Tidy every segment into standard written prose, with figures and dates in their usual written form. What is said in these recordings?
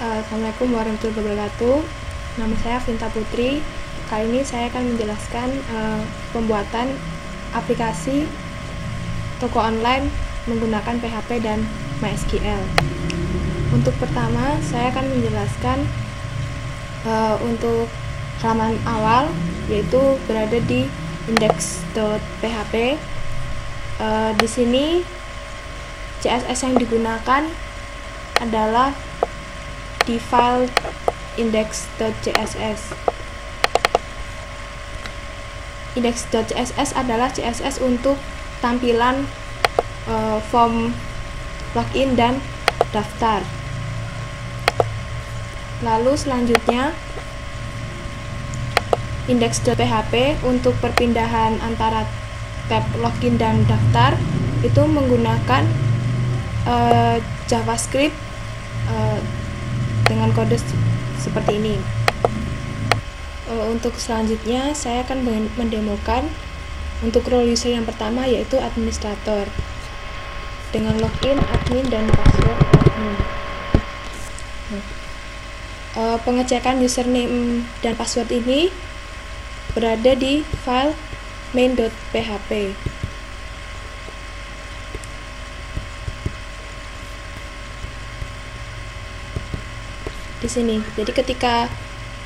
Assalamualaikum warahmatullahi wabarakatuh. Nama saya Vinta Putri. Kali ini saya akan menjelaskan pembuatan aplikasi toko online menggunakan PHP dan MySQL. Untuk pertama, saya akan menjelaskan untuk halaman awal, yaitu berada di index.php. Di sini CSS yang digunakan adalah di file index.css. Index.css adalah CSS untuk tampilan form login dan daftar. Lalu selanjutnya index.php untuk perpindahan antara tab login dan daftar itu menggunakan JavaScript dengan kode seperti ini. Untuk selanjutnya saya akan mendemokan untuk role user yang pertama, yaitu administrator dengan login, admin, dan password admin. Pengecekan username dan password ini berada di file main.php. Di sini, jadi ketika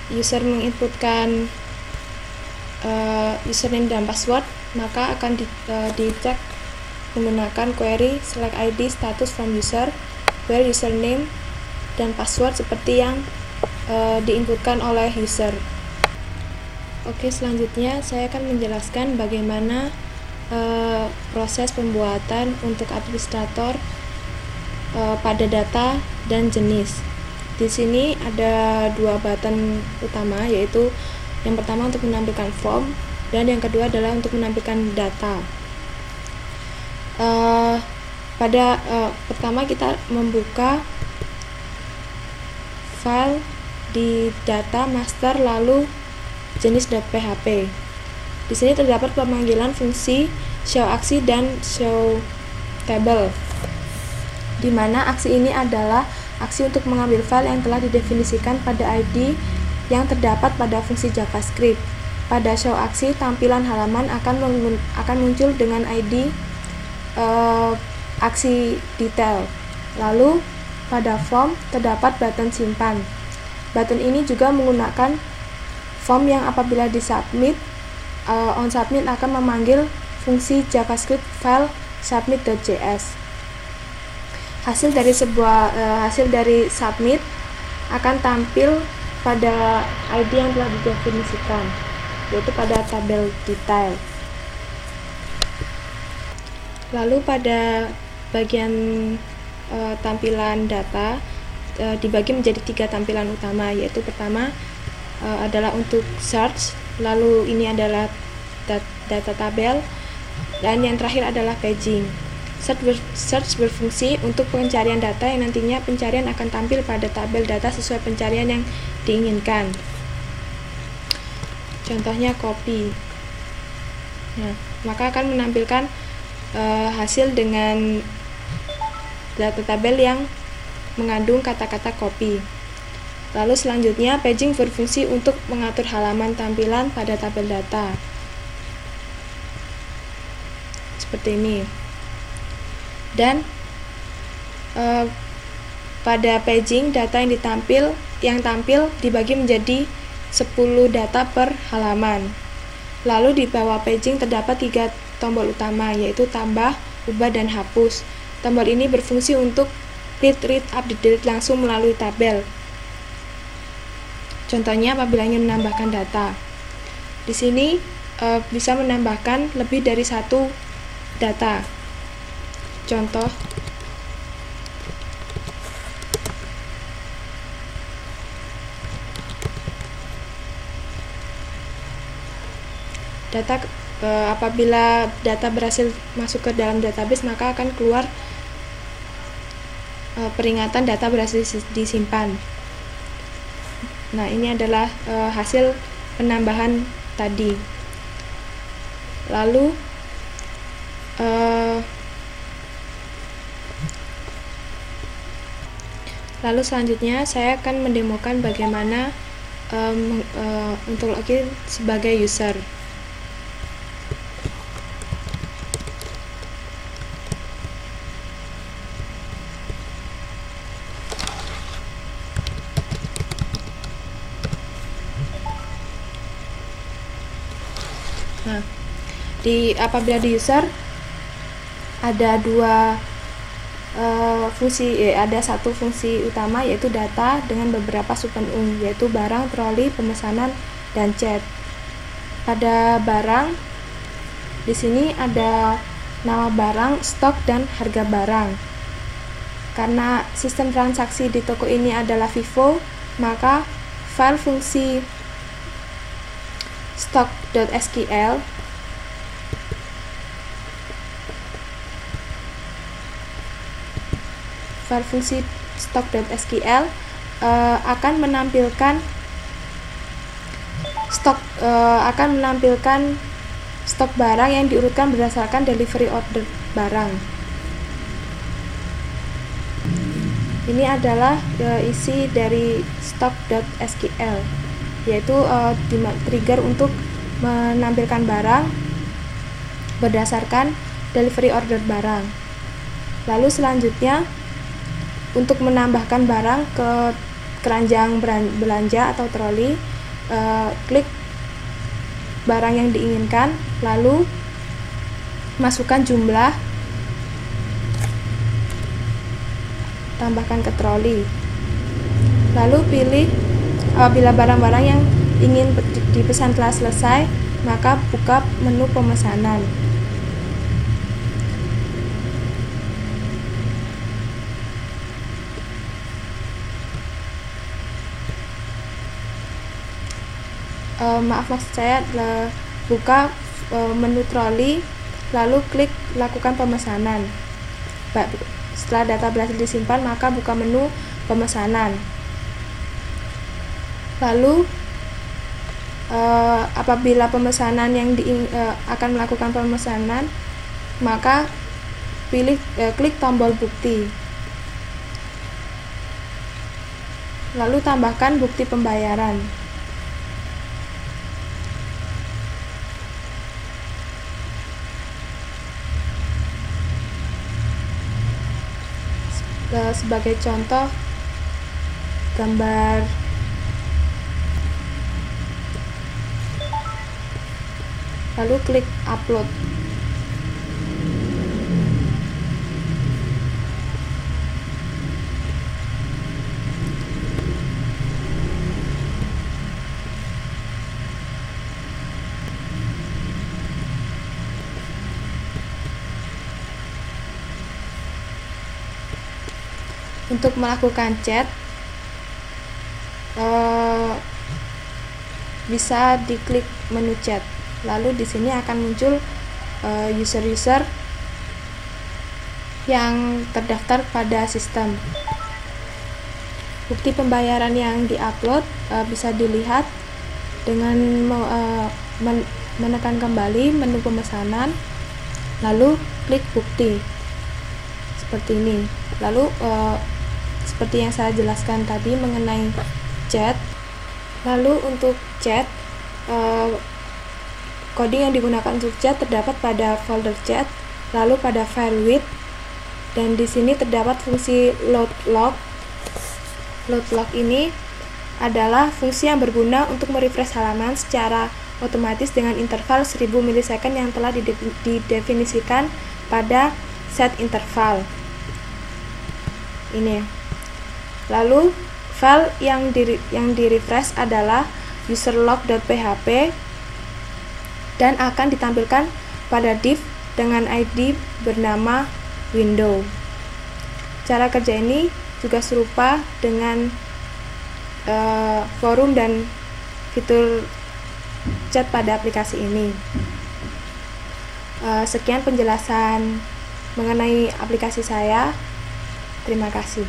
user menginputkan username dan password, maka akan dicek menggunakan query select ID status from user where username dan password seperti yang diinputkan oleh user. Oke, selanjutnya saya akan menjelaskan bagaimana proses pembuatan untuk administrator pada data dan jenis. Di sini ada dua button utama, yaitu yang pertama untuk menampilkan form dan yang kedua adalah untuk menampilkan data. Pertama kita membuka file di data master lalu jenis.php. Di sini terdapat pemanggilan fungsi show aksi dan show table, di mana aksi ini adalah aksi untuk mengambil file yang telah didefinisikan pada ID yang terdapat pada fungsi JavaScript. Pada show aksi, tampilan halaman akan muncul dengan ID aksi detail. Lalu pada form terdapat button simpan. Button ini juga menggunakan form yang apabila disubmit, on submit akan memanggil fungsi JavaScript file submit.js. Hasil dari submit akan tampil pada ID yang telah didefinisikan, yaitu pada tabel detail. Lalu pada bagian tampilan data dibagi menjadi 3 tampilan utama, yaitu pertama adalah untuk search, lalu ini adalah data tabel, dan yang terakhir adalah paging. Search berfungsi untuk pencarian data yang nantinya pencarian akan tampil pada tabel data sesuai pencarian yang diinginkan. Contohnya copy. Nah, maka akan menampilkan hasil dengan data tabel yang mengandung kata-kata copy. Lalu selanjutnya paging berfungsi untuk mengatur halaman tampilan pada tabel data. Seperti ini. Dan pada paging data yang tampil dibagi menjadi 10 data per halaman. Lalu di bawah paging terdapat 3 tombol utama, yaitu tambah, ubah, dan hapus. Tombol ini berfungsi untuk read, update langsung melalui tabel. Contohnya apabila ingin menambahkan data. Di sini bisa menambahkan lebih dari 1 data. Contoh, apabila data berhasil masuk ke dalam database, maka akan keluar peringatan data berhasil disimpan. Nah, ini adalah hasil penambahan tadi. Lalu Lalu selanjutnya saya akan mendemokan bagaimana untuk login sebagai user. Nah, apabila di user ada ada satu fungsi utama, yaitu data dengan beberapa submenu, yaitu barang, troli, pemesanan, dan chat. Pada barang, di sini ada nama barang, stok, dan harga barang. Karena sistem transaksi di toko ini adalah FIFO, maka file fungsi stock.sql akan menampilkan stok barang yang diurutkan berdasarkan delivery order barang. Ini adalah isi dari stock.sql, yaitu trigger untuk menampilkan barang berdasarkan delivery order barang. Lalu selanjutnya, untuk menambahkan barang ke keranjang belanja atau troli, klik barang yang diinginkan, lalu masukkan jumlah, tambahkan ke troli, lalu pilih apabila barang-barang yang ingin dipesan telah selesai, maka buka menu pemesanan. Maksud saya adalah buka menu troli, lalu klik lakukan pemesanan. Setelah data berhasil disimpan, maka buka menu pemesanan. Lalu apabila pemesanan yang akan melakukan pemesanan, maka klik tombol bukti, lalu tambahkan bukti pembayaran. Sebagai contoh, gambar lalu klik upload. Untuk melakukan chat, bisa diklik menu chat, lalu di sini akan muncul user-user yang terdaftar pada sistem. Bukti pembayaran yang diupload bisa dilihat dengan menekan kembali menu pemesanan, lalu klik bukti seperti ini. Lalu seperti yang saya jelaskan tadi mengenai chat. Lalu untuk chat, coding yang digunakan untuk chat terdapat pada folder chat, lalu pada file with, dan di sini terdapat fungsi load log. Load log ini adalah fungsi yang berguna untuk merefresh halaman secara otomatis dengan interval 1000 milisecond yang telah didefinisikan pada set interval ini. Lalu file yang di-refresh adalah userlog.php dan akan ditampilkan pada div dengan ID bernama window. Cara kerja ini juga serupa dengan forum dan fitur chat pada aplikasi ini. Sekian penjelasan mengenai aplikasi saya. Terima kasih.